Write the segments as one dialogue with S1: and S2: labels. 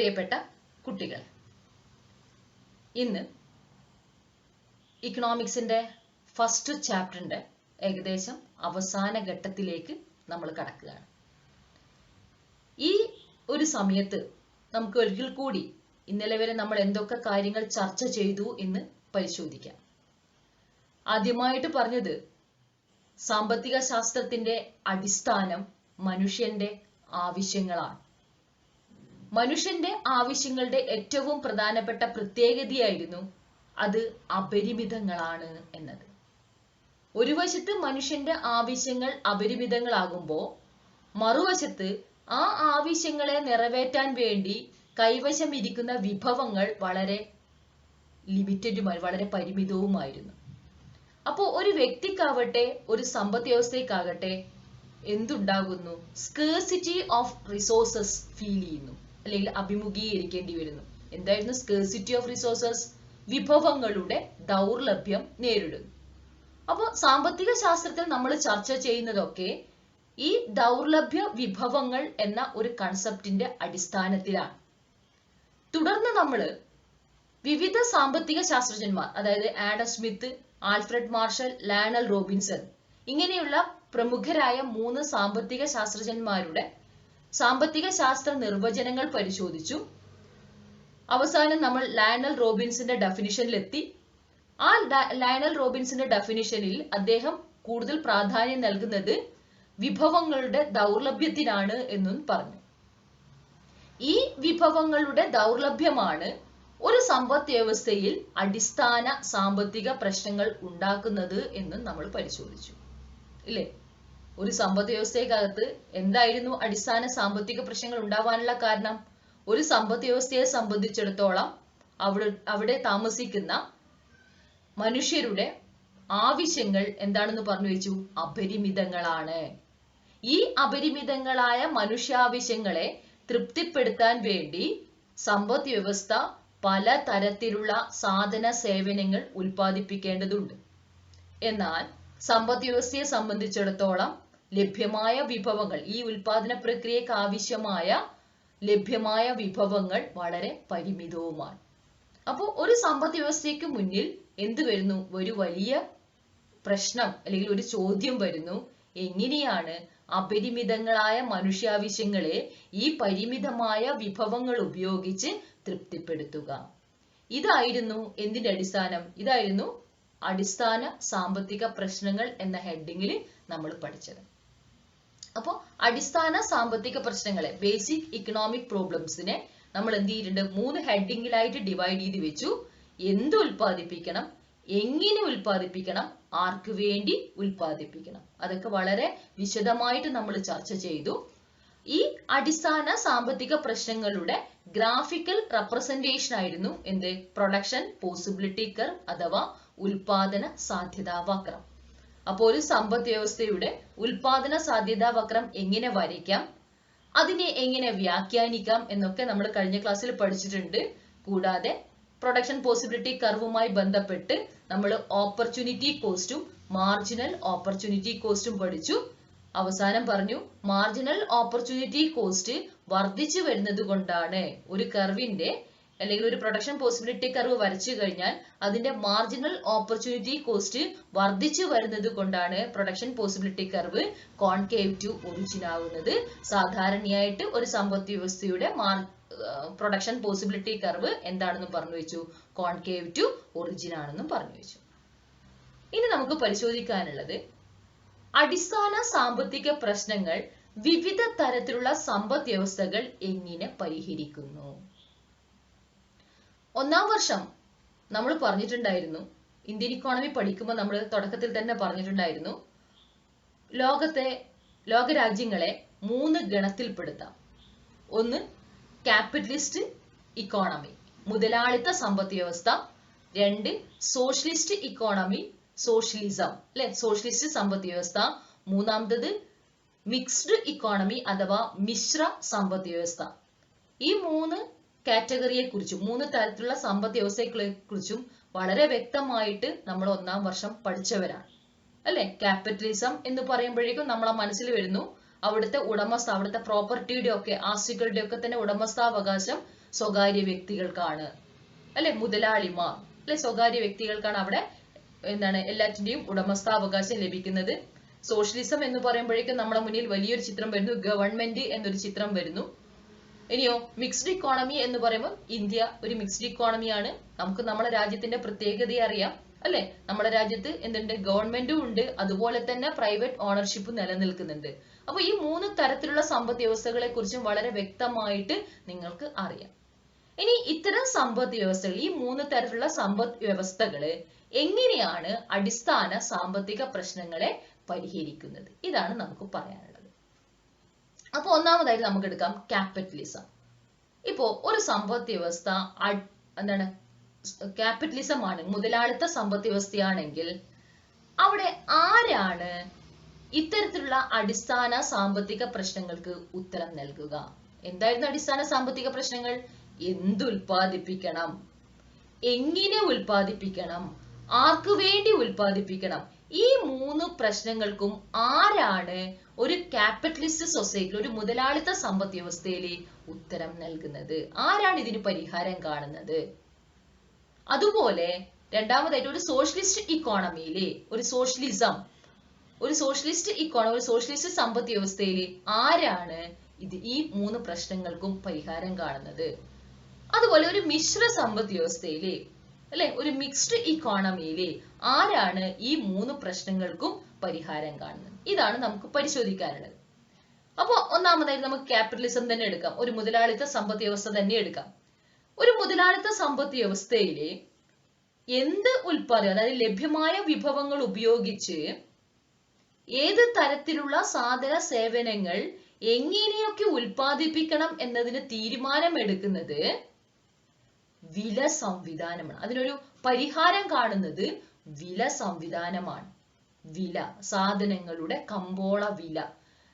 S1: പ്രിയപ്പെട്ട കുട്ടികൾ, ഇന്ന് ഇക്കണോമിക്സിന്റെ ഫസ്റ്റ് ചാപ്റ്ററിന്റെ ഏകദേശം അവസാന ഘട്ടത്തിലേക്ക് നമ്മൾ കടക്കുകയാണ്. ഈ ഒരു സമയത്ത് നമുക്ക് ഒരിക്കൽ കൂടി ഇന്നലെ വരെ നമ്മൾ എന്തൊക്കെ കാര്യങ്ങൾ ചർച്ച ചെയ്തു എന്ന് പരിശോധിക്കാം. ആദ്യമായിട്ട് പറഞ്ഞത് സാമ്പത്തിക ശാസ്ത്രത്തിന്റെ അടിസ്ഥാനം മനുഷ്യന്റെ ആവശ്യങ്ങളാണ്. മനുഷ്യന്റെ ആവശ്യങ്ങളുടെ ഏറ്റവും പ്രധാനപ്പെട്ട പ്രത്യേകതയായിരുന്നു അത് അപരിമിതങ്ങളാണ് എന്നത്. ഒരു വശത്ത് മനുഷ്യന്റെ ആവശ്യങ്ങൾ അപരിമിതങ്ങളാകുമ്പോൾ മറുവശത്ത് ആ ആവശ്യങ്ങളെ നിറവേറ്റാൻ വേണ്ടി കൈവശം ഇരിക്കുന്ന വിഭവങ്ങൾ വളരെ ലിമിറ്റഡുമായി, വളരെ പരിമിതവുമായിരുന്നു. അപ്പോൾ ഒരു വ്യക്തിക്കാവട്ടെ ഒരു സമ്പദ് വ്യവസ്ഥയ്ക്കാകട്ടെ എന്തുണ്ടാകുന്നു? സ്കേഴ്സിറ്റി ഓഫ് റിസോഴ്സസ് ഫീൽ ചെയ്യുന്നു, അല്ലെങ്കിൽ അഭിമുഖീകരിക്കേണ്ടി വരുന്നു. എന്തായിരുന്നു സ്കേഴ്സിറ്റി ഓഫ് റിസോഴ്സസ്? വിഭവങ്ങളുടെ ദൗർലഭ്യം നേരിടുന്നു. അപ്പോൾ സാമ്പത്തിക ശാസ്ത്രത്തിൽ നമ്മൾ ചർച്ച ചെയ്യുന്നതൊക്കെ ഈ ദൗർലഭ്യ വിഭവങ്ങൾ എന്ന ഒരു കൺസെപ്റ്റിന്റെ അടിസ്ഥാനത്തിലാണ്. തുടർന്ന് നമ്മൾ വിവിധ സാമ്പത്തിക ശാസ്ത്രജ്ഞന്മാർ, അതായത് Adam Smith, Alfred marshal, Lionel Robinson, ഇങ്ങനെയുള്ള പ്രമുഖരായ 3 സാമ്പത്തിക ശാസ്ത്രജ്ഞന്മാരുടെ സാമ്പത്തിക ശാസ്ത്ര നിർവചനങ്ങൾ പരിശോധിച്ചു. അവസാനം നമ്മൾ ലയണൽ റോബിൻസിന്റെ ഡെഫിനിഷനിലെത്തി. ആ ലയണൽ റോബിൻസിന്റെ ഡെഫിനിഷനിൽ അദ്ദേഹം കൂടുതൽ പ്രാധാന്യം നൽകുന്നത് വിഭവങ്ങളുടെ ദൗർലഭ്യത്തിനാണ് എന്നും പറഞ്ഞു. ഈ വിഭവങ്ങളുടെ ദൗർലഭ്യമാണ് ഒരു സമ്പദ് വ്യവസ്ഥയിൽ അടിസ്ഥാന സാമ്പത്തിക പ്രശ്നങ്ങൾ ഉണ്ടാക്കുന്നത് എന്നും നമ്മൾ പരിശോധിച്ചു, ഇല്ലേ? ഒരു സമ്പദ് വ്യവസ്ഥയ്ക്കകത്ത് എന്തായിരുന്നു അടിസ്ഥാന സാമ്പത്തിക പ്രശ്നങ്ങൾ ഉണ്ടാവാനുള്ള കാരണം? ഒരു സമ്പദ് വ്യവസ്ഥയെ സംബന്ധിച്ചിടത്തോളം അവിടെ താമസിക്കുന്ന മനുഷ്യരുടെ ആവശ്യങ്ങൾ എന്താണെന്ന് പറഞ്ഞു വെച്ചു? അപരിമിതങ്ങളാണ്. ഈ അപരിമിതങ്ങളായ മനുഷ്യാവശ്യങ്ങളെ തൃപ്തിപ്പെടുത്താൻ വേണ്ടി സമ്പദ് വ്യവസ്ഥ പല തരത്തിലുള്ള സാധന സേവനങ്ങൾ ഉൽപ്പാദിപ്പിക്കേണ്ടതുണ്ട്. എന്നാൽ സമ്പദ് വ്യവസ്ഥയെ സംബന്ധിച്ചിടത്തോളം ലഭ്യമായ വിഭവങ്ങൾ, ഈ ഉൽപാദന പ്രക്രിയക്ക് ആവശ്യമായ ലഭ്യമായ വിഭവങ്ങൾ വളരെ പരിമിതവുമാണ്. അപ്പോൾ ഒരു സമ്പദ് വ്യവസ്ഥയ്ക്ക് മുന്നിൽ എന്ത് വരുന്നു? ഒരു വലിയ പ്രശ്നം അല്ലെങ്കിൽ ഒരു ചോദ്യം വരുന്നു. എങ്ങനെയാണ് അപരിമിതങ്ങളായ മനുഷ്യാവശ്യങ്ങളെ ഈ പരിമിതമായ വിഭവങ്ങൾ ഉപയോഗിച്ച് തൃപ്തിപ്പെടുത്തുക? ഇതായിരുന്നു എന്തിന്റെ അടിസ്ഥാനം? ഇതായിരുന്നു അടിസ്ഥാന സാമ്പത്തിക പ്രശ്നങ്ങൾ എന്ന ഹെഡിങ്ങിൽ നമ്മൾ പഠിച്ചത്. അപ്പോൾ അടിസ്ഥാന സാമ്പത്തിക പ്രശ്നങ്ങളെ, ബേസിക് ഇക്കണോമിക് പ്രോബ്ലംസിനെ നമ്മൾ എന്ത് ചെയ്തിട്ടുണ്ട്? 3 ഹെഡിങ്ങിലായിട്ട് ഡിവൈഡ് ചെയ്ത് വെച്ചു. എന്ത് ഉൽപ്പാദിപ്പിക്കണം, എങ്ങനെ ഉൽപ്പാദിപ്പിക്കണം, ആർക്ക് വേണ്ടി ഉൽപ്പാദിപ്പിക്കണം, അതൊക്കെ വളരെ വിശദമായിട്ട് നമ്മൾ ചർച്ച ചെയ്തു. ഈ അടിസ്ഥാന സാമ്പത്തിക പ്രശ്നങ്ങളുടെ ഗ്രാഫിക്കൽ റെപ്രസെന്റേഷൻ ആയിരുന്നു എന്ത്? പ്രൊഡക്ഷൻ പോസിബിലിറ്റി കർവ് അഥവാ ഉൽപാദന സാധ്യതാ വക്രം. അപ്പോൾ ഒരു സമ്പദ് വ്യവസ്ഥയുടെ ഉൽപാദന സാധ്യതാ വക്രം എങ്ങനെ വരയ്ക്കാം, അതിനെ എങ്ങനെ വ്യാഖ്യാനിക്കാം എന്നൊക്കെ നമ്മൾ കഴിഞ്ഞ ക്ലാസ്സിൽ പഠിച്ചിട്ടുണ്ട്. കൂടാതെ പ്രൊഡക്ഷൻ പോസിബിലിറ്റി കർവുമായി ബന്ധപ്പെട്ട് നമ്മൾ ഓപ്പർച്യൂണിറ്റി കോസ്റ്റും മാർജിനൽ ഓപ്പർച്യൂണിറ്റി കോസ്റ്റും പഠിച്ചു. അവസാനം പറഞ്ഞു മാർജിനൽ ഓപ്പർച്യൂണിറ്റി കോസ്റ്റ് വർദ്ധിച്ചു വരുന്നത് കൊണ്ടാണ് ഒരു കർവിന്റെ അല്ലെങ്കിൽ ഒരു പ്രൊഡക്ഷൻ പോസിബിലിറ്റി കർവ് വരച്ചു കഴിഞ്ഞാൽ അതിന്റെ മാർജിനൽ ഓപ്പർച്യൂണിറ്റി കോസ്റ്റ് വർദ്ധിച്ചു വരുന്നത് കൊണ്ടാണ് production possibility curve concave to origin ആവുന്നത്. സാധാരണയായിട്ട് ഒരു സമ്പദ് വ്യവസ്ഥയുടെ പ്രൊഡക്ഷൻ പോസിബിലിറ്റി കർവ് എന്താണെന്നും പറഞ്ഞു വെച്ചു? കോൺകേവ് ടു ഒറിജിൻ ആണെന്നും പറഞ്ഞു വെച്ചു. ഇനി നമുക്ക് പരിശോധിക്കാനുള്ളത് അടിസ്ഥാന സാമ്പത്തിക പ്രശ്നങ്ങൾ വിവിധ തരത്തിലുള്ള സമ്പദ് വ്യവസ്ഥകൾ എങ്ങനെ പരിഹരിക്കുന്നു. 1ാം വർഷം നമ്മൾ പറഞ്ഞിട്ടുണ്ടായിരുന്നു, ഇന്ത്യൻ ഇക്കോണമി പഠിക്കുമ്പോൾ നമ്മൾ തുടക്കത്തിൽ തന്നെ പറഞ്ഞിട്ടുണ്ടായിരുന്നു, ലോകരാജ്യങ്ങളെ 3 ഗണത്തിൽപ്പെടുത്താം. ഒന്ന് ക്യാപിറ്റലിസ്റ്റ് ഇക്കോണമി, മുതലാളിത്ത സമ്പദ് വ്യവസ്ഥ. 2 സോഷ്യലിസ്റ്റ് ഇക്കോണമി, സോഷ്യലിസം, അല്ലെ, സോഷ്യലിസ്റ്റ് സമ്പദ് വ്യവസ്ഥ. 3ാമത്തത് മിക്സ്ഡ് ഇക്കോണമി അഥവാ മിശ്ര സമ്പദ് വ്യവസ്ഥ. ഈ 3 കാറ്റഗറിയെ കുറിച്ചും 3 തരത്തിലുള്ള സമ്പദ് വ്യവസ്ഥകളെ കുറിച്ചും വളരെ വ്യക്തമായിട്ട് നമ്മൾ 1ാം വർഷം പഠിച്ചവരാണ്, അല്ലെ? ക്യാപിറ്റലിസം എന്ന് പറയുമ്പോഴേക്കും നമ്മളെ മനസ്സിൽ വരുന്നു അവിടുത്തെ പ്രോപ്പർട്ടിയുടെ ഒക്കെ, ആസ്തികളുടെ ഒക്കെ തന്നെ ഉടമസ്ഥാവകാശം സ്വകാര്യ വ്യക്തികൾക്കാണ്, അല്ലെ? മുതലാളിമാർ, അല്ലെ? സ്വകാര്യ വ്യക്തികൾക്കാണ് അവിടെ എന്താണ് എല്ലാറ്റിന്റെയും ഉടമസ്ഥാവകാശം ലഭിക്കുന്നത്. സോഷ്യലിസം എന്ന് പറയുമ്പോഴേക്കും നമ്മുടെ മുന്നിൽ വലിയൊരു ചിത്രം വരുന്നു, ഗവൺമെന്റ് എന്നൊരു ചിത്രം വരുന്നു. ഇനിയോ മിക്സ്ഡ് ഇക്കോണമി എന്ന് പറയുമ്പോൾ ഇന്ത്യ ഒരു മിക്സ്ഡ് ഇക്കോണമിയാണ്. നമുക്ക് നമ്മുടെ രാജ്യത്തിന്റെ പ്രത്യേകതയെ അറിയാം, അല്ലെ? നമ്മുടെ രാജ്യത്ത് എന്തുണ്ട്? ഗവൺമെന്റും ഉണ്ട്, അതുപോലെ തന്നെ പ്രൈവറ്റ് ഓണർഷിപ്പ് നിലനിൽക്കുന്നുണ്ട്. അപ്പൊ ഈ 3 തരത്തിലുള്ള സമ്പദ് വ്യവസ്ഥകളെ കുറിച്ചും വളരെ വ്യക്തമായിട്ട് നിങ്ങൾക്ക് അറിയാം. ഇനി ഇത്തരം സമ്പദ് വ്യവസ്ഥകൾ, ഈ 3 തരത്തിലുള്ള സമ്പദ് വ്യവസ്ഥകള് എങ്ങനെയാണ് അടിസ്ഥാന സാമ്പത്തിക പ്രശ്നങ്ങളെ പരിഹരിക്കുന്നത്? ഇതാണ് നമുക്ക് പറയാനുള്ളത്. അപ്പൊ ഒന്നാമതായിട്ട് നമുക്ക് എടുക്കാം ക്യാപിറ്റലിസം. ഇപ്പോ ഒരു സമ്പദ് വ്യവസ്ഥ എന്താണ്? ക്യാപിറ്റലിസം ആണ്, മുതലാളിത്ത സമ്പദ് വ്യവസ്ഥയാണെങ്കിൽ അവിടെ ആരാണ് ഇത്തരത്തിലുള്ള അടിസ്ഥാന സാമ്പത്തിക പ്രശ്നങ്ങൾക്ക് ഉത്തരം നൽകുക? എന്തായിരുന്നു അടിസ്ഥാന സാമ്പത്തിക പ്രശ്നങ്ങൾ? എന്ത് ഉൽപ്പാദിപ്പിക്കണം, എങ്ങനെ ഉൽപ്പാദിപ്പിക്കണം, ആർക്കു വേണ്ടി ഉൽപ്പാദിപ്പിക്കണം? ഈ 3 പ്രശ്നങ്ങൾക്കും ആരാണ് ഒരു ക്യാപിറ്റലിസ്റ്റ് സൊസൈറ്റി, ഒരു മുതലാളിത്ത സമ്പദ് വ്യവസ്ഥയിലെ ഉത്തരം നൽകുന്നത്? ആരാണ് ഇതിന് പരിഹാരം കാണുന്നത്? അതുപോലെ രണ്ടാമതായിട്ട് ഒരു സോഷ്യലിസ്റ്റ് ഇക്കോണമിയിലെ ഒരു സോഷ്യലിസ്റ്റ് ഇക്കോണമി, ഒരു സോഷ്യലിസ്റ്റ് സമ്പദ് വ്യവസ്ഥയിലെ ആരാണ് ഈ 3 പ്രശ്നങ്ങൾക്കും പരിഹാരം കാണുന്നത്? അതുപോലെ ഒരു മിശ്ര സമ്പദ് വ്യവസ്ഥയിലെ, അല്ലെ, ഒരു മിക്സ്ഡ് ഇക്കോണമിയിലെ ആരാണ് ഈ 3 പ്രശ്നങ്ങൾക്കും പരിഹാരം കാണുന്നത്? ഇതാണ് നമുക്ക് പരിശോധിക്കാനുള്ളത്. അപ്പൊ ഒന്നാമതായിട്ട് നമുക്ക് ക്യാപിറ്റലിസം തന്നെ എടുക്കാം, ഒരു മുതലാളിത്ത സമ്പദ് വ്യവസ്ഥ തന്നെ എടുക്കാം. ഒരു മുതലാളിത്ത സമ്പദ് വ്യവസ്ഥയിലെ എന്ത് ഉൽപ്പാദനം, അതായത് ലഭ്യമായ വിഭവങ്ങൾ ഉപയോഗിച്ച് ഏത് തരത്തിലുള്ള സാധന സേവനങ്ങൾ എങ്ങനെയൊക്കെ ഉൽപ്പാദിപ്പിക്കണം എന്നതിന് തീരുമാനമെടുക്കുന്നത് വില സംവിധാനമാണ്. അതിനൊരു പരിഹാരം കാണുന്നത് വില സംവിധാനമാണ്. വില, സാധനങ്ങളുടെ കമ്പോള വില,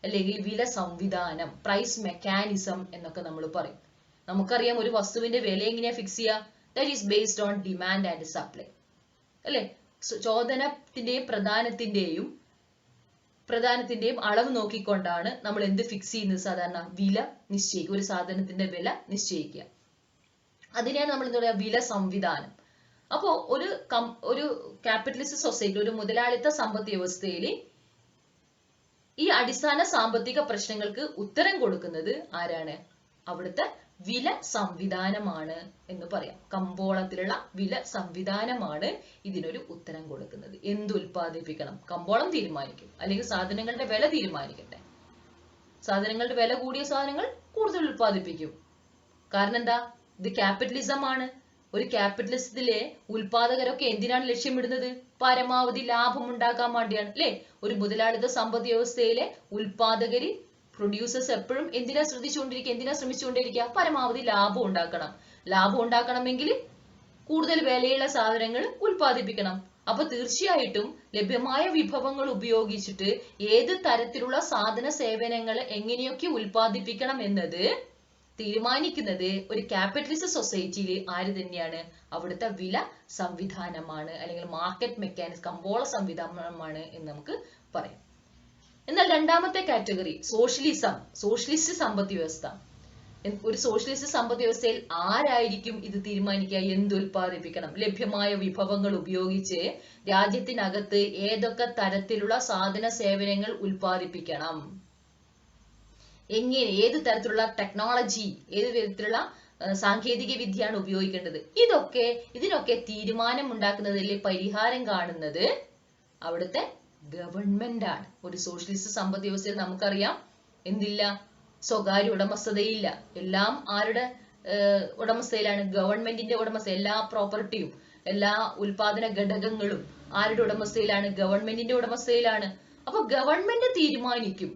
S1: അല്ലെങ്കിൽ വില സംവിധാനം, പ്രൈസ് മെക്കാനിസം എന്നൊക്കെ നമ്മൾ പറയും. നമുക്കറിയാം ഒരു വസ്തുവിന്റെ വില എങ്ങനെയാ ഫിക്സ് ചെയ്യുക? That is based on demand and supply, അല്ലെ? ചോദനത്തിന്റെയും പ്രധാനത്തിന്റെയും അളവ് നോക്കിക്കൊണ്ടാണ് നമ്മൾ എന്ത് ഫിക്സ് ചെയ്യുന്നത്? സാധാരണ വില നിശ്ചയിക്കുക, ഒരു സാധനത്തിന്റെ വില നിശ്ചയിക്കുക. അതിനെയാണ് നമ്മൾ എന്താ പറയുക? വില സംവിധാനം. അപ്പോ ഒരു ക്യാപിറ്റലിസ്റ്റ് സൊസൈറ്റി, ഒരു മുതലാളിത്ത സമ്പദ് വ്യവസ്ഥയിൽ ഈ അടിസ്ഥാന സാമ്പത്തിക പ്രശ്നങ്ങൾക്ക് ഉത്തരം കൊടുക്കുന്നത് ആരാണ്? അവിടുത്തെ വില സംവിധാനമാണ് എന്ന് പറയാം. കമ്പോളത്തിലുള്ള വില സംവിധാനമാണ് ഇതിനൊരു ഉത്തരം കൊടുക്കുന്നത്. എന്ത് ഉൽപ്പാദിപ്പിക്കണം? കമ്പോളം തീരുമാനിക്കും, അല്ലെങ്കിൽ സാധനങ്ങളുടെ വില തീരുമാനിക്കട്ടെ. സാധനങ്ങളുടെ വില കൂടിയ സാധനങ്ങൾ കൂടുതൽ ഉൽപ്പാദിപ്പിക്കും. കാരണം എന്താ? ഇത് ക്യാപിറ്റലിസം ആണ്. ഒരു ക്യാപിറ്റലിസത്തിലെ ഉൽപാദകരൊക്കെ എന്തിനാണ് ലക്ഷ്യമിടുന്നത്? പരമാവധി ലാഭം ഉണ്ടാക്കാൻ വേണ്ടിയാണ്, അല്ലെ? ഒരു മുതലാളിത്ത സമ്പദ് വ്യവസ്ഥയിലെ ഉൽപാദകര്, പ്രൊഡ്യൂസേഴ്സ് എപ്പോഴും എന്തിനാ ശ്രമിച്ചുകൊണ്ടിരിക്കുക? പരമാവധി ലാഭം ഉണ്ടാക്കണം. ലാഭം ഉണ്ടാക്കണമെങ്കിൽ കൂടുതൽ വിലയുള്ള സാധനങ്ങൾ ഉൽപ്പാദിപ്പിക്കണം. അപ്പൊ തീർച്ചയായിട്ടും ലഭ്യമായ വിഭവങ്ങൾ ഉപയോഗിച്ചിട്ട് ഏത് തരത്തിലുള്ള സാധന സേവനങ്ങൾ എങ്ങനെയൊക്കെ ഉൽപ്പാദിപ്പിക്കണം എന്നത് തീരുമാനിക്കുന്നത് ഒരു ക്യാപിറ്റലിസ്റ്റ് സൊസൈറ്റിയിൽ ആര് തന്നെയാണ്? അവിടുത്തെ വില സംവിധാനമാണ്, അല്ലെങ്കിൽ മാർക്കറ്റ് മെക്കാനിസം, കമ്പോള സംവിധാനമാണ് എന്ന് നമുക്ക് പറയാം. എന്നാൽ രണ്ടാമത്തെ കാറ്റഗറി സോഷ്യലിസ്റ്റ് സമ്പദ് വ്യവസ്ഥ. ഒരു സോഷ്യലിസ്റ്റ് സമ്പദ് വ്യവസ്ഥയിൽ ആരായിരിക്കും ഇത് തീരുമാനിക്കുക? എന്ത് ഉൽപ്പാദിപ്പിക്കണം? ലഭ്യമായ വിഭവങ്ങൾ ഉപയോഗിച്ച് രാജ്യത്തിനകത്ത് ഏതൊക്കെ തരത്തിലുള്ള സാധന സേവനങ്ങൾ ഉൽപ്പാദിപ്പിക്കണം, എങ്ങനെ, ഏത് തരത്തിലുള്ള ടെക്നോളജി, ഏത് തരത്തിലുള്ള സാങ്കേതിക വിദ്യയാണ് ഉപയോഗിക്കേണ്ടത്, ഇതിനൊക്കെ തീരുമാനം ഉണ്ടാക്കുന്നതിൽ പരിഹാരം കാണുന്നത് അവിടുത്തെ ഗവൺമെന്റ് ആണ്. ഒരു സോഷ്യലിസ്റ്റ് സമ്പദ് വ്യവസ്ഥയിൽ നമുക്കറിയാം എന്തില്ല? സ്വകാര്യ ഉടമസ്ഥതയില്ല. എല്ലാം ആരുടെ ഉടമസ്ഥയിലാണ്? ഗവൺമെന്റിന്റെ ഉടമസ്ഥ. എല്ലാ പ്രോപ്പർട്ടിയും, എല്ലാ ഉൽപാദന ഘടകങ്ങളും ആരുടെ ഉടമസ്ഥയിലാണ്? ഗവൺമെന്റിന്റെ ഉടമസ്ഥയിലാണ്. അപ്പൊ ഗവൺമെന്റ് തീരുമാനിക്കും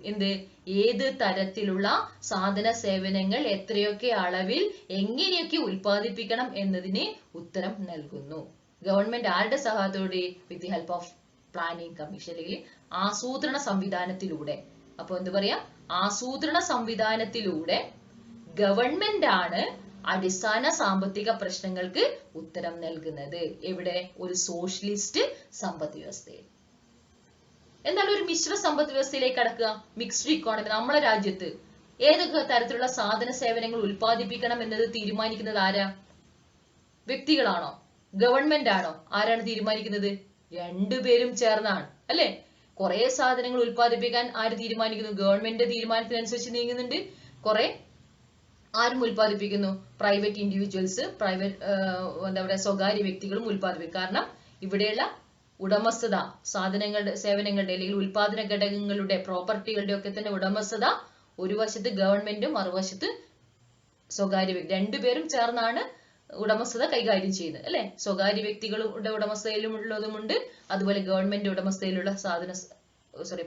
S1: ഏത് തരത്തിലുള്ള സാധന സേവനങ്ങൾ എത്രയൊക്കെ അളവിൽ എങ്ങനെയൊക്കെ ഉൽപ്പാദിപ്പിക്കണം എന്നതിന് ഉത്തരം നൽകുന്നു. ഗവൺമെന്റ് ആരുടെ സഹായത്തോടെ? With the help of planning commission, അല്ലെങ്കിൽ ആസൂത്രണ സംവിധാനത്തിലൂടെ. അപ്പൊ എന്ത് പറയാ? ആസൂത്രണ സംവിധാനത്തിലൂടെ ഗവൺമെന്റ് ആണ് അടിസ്ഥാന സാമ്പത്തിക പ്രശ്നങ്ങൾക്ക് ഉത്തരം നൽകുന്നത്. എവിടെ? ഒരു സോഷ്യലിസ്റ്റ് സമ്പദ് വ്യവസ്ഥയിൽ. എന്നാൽ ഒരു മിശ്ര സമ്പദ് വ്യവസ്ഥയിലേക്ക് കടക്കുക, മിക്സ്ഡ് ഇക്കോണമി. നമ്മുടെ രാജ്യത്ത് ഏതൊക്കെ തരത്തിലുള്ള സാധന സേവനങ്ങൾ ഉൽപ്പാദിപ്പിക്കണം എന്നത് തീരുമാനിക്കുന്നത് ആരാ? വ്യക്തികളാണോ? ഗവൺമെന്റ് ആണോ? ആരാണ് തീരുമാനിക്കുന്നത്? രണ്ടുപേരും ചേർന്നാണ് അല്ലെ? കുറെ സാധനങ്ങൾ ഉൽപ്പാദിപ്പിക്കാൻ ആര് തീരുമാനിക്കുന്നു? ഗവൺമെന്റ് തീരുമാനത്തിനനുസരിച്ച് നീങ്ങുന്നുണ്ട്. കുറെ ആരും ഉൽപ്പാദിപ്പിക്കുന്നു? പ്രൈവറ്റ് ഇൻഡിവിജ്വൽസ്, എന്താ പറയുക, സ്വകാര്യ വ്യക്തികളും ഉൽപ്പാദിപ്പിക്കും. കാരണം ഇവിടെയുള്ള ഉടമസ്ഥത, സാധനങ്ങളുടെ, സേവനങ്ങളുടെ അല്ലെങ്കിൽ ഉൽപാദന ഘടകങ്ങളുടെ, പ്രോപ്പർട്ടികളുടെ ഒക്കെ തന്നെ ഉടമസ്ഥത ഒരു വശത്ത് ഗവൺമെന്റും മറുവശത്ത് സ്വകാര്യ വ്യക്തി, രണ്ടുപേരും ചേർന്നാണ് ഉടമസ്ഥത കൈകാര്യം ചെയ്യുന്നത് അല്ലെ? സ്വകാര്യ വ്യക്തികളുടെ ഉടമസ്ഥയിലും ഉള്ളതുമുണ്ട്, അതുപോലെ ഗവൺമെന്റ് ഉടമസ്ഥയിലുള്ള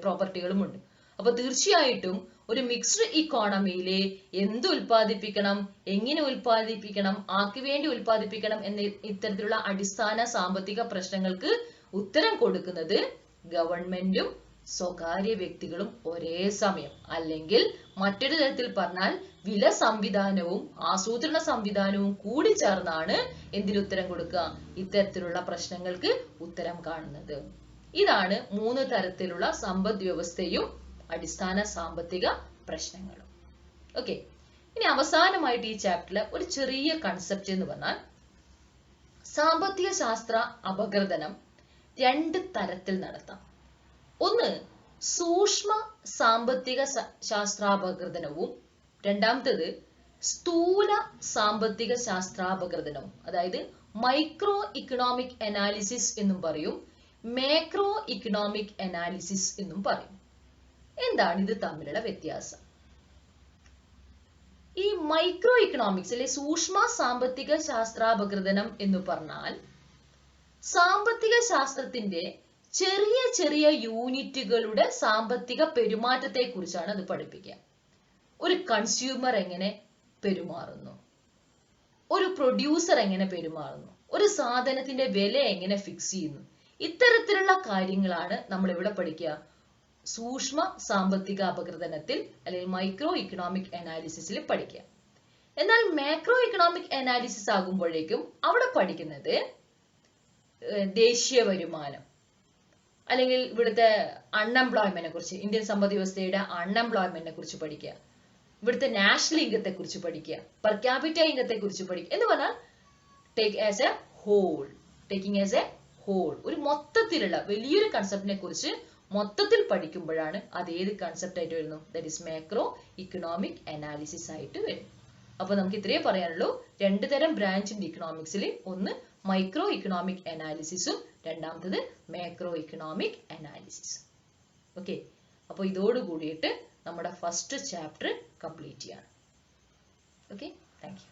S1: പ്രോപ്പർട്ടികളും ഉണ്ട്. അപ്പൊ തീർച്ചയായിട്ടും ഒരു മിക്സ്ഡ് ഇക്കോണമിയിലെ എന്ത് ഉൽപ്പാദിപ്പിക്കണം, എങ്ങനെ ഉൽപ്പാദിപ്പിക്കണം, ആർക്ക് വേണ്ടി ഉൽപ്പാദിപ്പിക്കണം എന്ന ഇത്തരത്തിലുള്ള അടിസ്ഥാന സാമ്പത്തിക പ്രശ്നങ്ങൾക്ക് ഉത്തരം കൊടുക്കുന്നത് ഗവൺമെന്റും സ്വകാര്യ വ്യക്തികളും ഒരേ സമയം. അല്ലെങ്കിൽ മറ്റൊരു തരത്തിൽ പറഞ്ഞാൽ വില സംവിധാനവും ആസൂത്രണ സംവിധാനവും കൂടി ചേർന്നാണ് എന്തിന് ഉത്തരം കൊടുക്കുക? ഇത്തരത്തിലുള്ള പ്രശ്നങ്ങൾക്ക് ഉത്തരം കാണുന്നത്. ഇതാണ് 3 തരത്തിലുള്ള സമ്പദ് വ്യവസ്ഥയും അടിസ്ഥാന സാമ്പത്തിക പ്രശ്നങ്ങളും. ഓക്കെ, ഇനി അവസാനമായിട്ട് ഈ ചാപ്റ്ററിൽ ഒരു ചെറിയ കൺസെപ്റ്റ് എന്ന് പറഞ്ഞാൽ സാമ്പത്തിക ശാസ്ത്ര അപഗ്രഥനം 2 തരത്തിൽ നടത്താം. ഒന്ന് സൂക്ഷ്മ സാമ്പത്തിക ശാസ്ത്രാപഗ്രഥനവും രണ്ടാമത്തേത് സ്ഥൂല സാമ്പത്തിക ശാസ്ത്രാപഗ്രഥനവും. അതായത് മൈക്രോ ഇക്കണോമിക് അനാലിസിസ് എന്നും പറയും, മാക്രോ ഇക്കണോമിക് അനാലിസിസ് എന്നും പറയും. എന്താണ് ഇത് തമ്മിലുള്ള വ്യത്യാസം? ഈ മൈക്രോ ഇക്കണോമിക്സ് അല്ലെ സൂക്ഷ്മ സാമ്പത്തിക ശാസ്ത്രാപഗ്രഥനം എന്ന് പറഞ്ഞാൽ സാമ്പത്തിക ശാസ്ത്രത്തിന്റെ ചെറിയ ചെറിയ യൂണിറ്റുകളുടെ സാമ്പത്തിക പെരുമാറ്റത്തെ കുറിച്ചാണ് അത് പഠിപ്പിക്കുക. ഒരു കൺസ്യൂമർ എങ്ങനെ പെരുമാറുന്നു, ഒരു പ്രൊഡ്യൂസർ എങ്ങനെ പെരുമാറുന്നു, ഒരു സാധനത്തിന്റെ വില എങ്ങനെ ഫിക്സ് ചെയ്യുന്നു, ഇത്തരത്തിലുള്ള കാര്യങ്ങളാണ് നമ്മൾ ഇവിടെ പഠിക്കുക സൂക്ഷ്മ സാമ്പത്തിക അപഗ്രഥനത്തിൽ അല്ലെങ്കിൽ മൈക്രോ ഇക്കണോമിക് അനാലിസിസിൽ പഠിക്കുക. എന്നാൽ മാക്രോ ഇക്കണോമിക് അനാലിസിസ് ആകുമ്പോഴേക്കും അവിടെ പഠിക്കുന്നത് ദേശീയ വരുമാനം അല്ലെങ്കിൽ ഇവിടുത്തെ അൺഎംപ്ലോയ്മെന്റിനെ കുറിച്ച്, ഇന്ത്യൻ സമ്പദ് വ്യവസ്ഥയുടെ അൺഎംപ്ലോയ്മെന്റിനെ കുറിച്ച് പഠിക്കുക, ഇവിടുത്തെ നാഷണൽ ഇൻകത്തെ കുറിച്ച് പഠിക്കുക, പെർ ക്യാപിറ്റ ഇൻകത്തെ കുറിച്ച് പഠിക്കുക. എന്ന് പറഞ്ഞാൽ ടേക്കിംഗ് ആസ് എ ഹോൾ ഒരു മൊത്തത്തിലുള്ള വലിയൊരു കൺസെപ്റ്റിനെ കുറിച്ച് മൊത്തത്തിൽ പഠിക്കുമ്പോഴാണ് അത് ഏത് കൺസെപ്റ്റ് ആയിട്ട് വരുന്നു? That is macro economic analysis ആയിട്ട് വരും. അപ്പൊ നമുക്ക് ഇത്രയേ പറയാനുള്ളൂ. 2 തരം ബ്രാഞ്ച് ഉണ്ട് ഇക്കണോമിക്സിൽ. ഒന്ന് മൈക്രോ ഇക്കണോമിക് അനാലിസിസും രണ്ടാമത്തത് മാക്രോ ഇക്കണോമിക് അനാലിസിസ്. ഓക്കെ, അപ്പൊ ഇതോട് കൂടിയിട്ട് നമ്മുടെ ഫസ്റ്റ് ചാപ്റ്റർ കംപ്ലീറ്റ് ചെയ്യാണ്. Okay, thank you.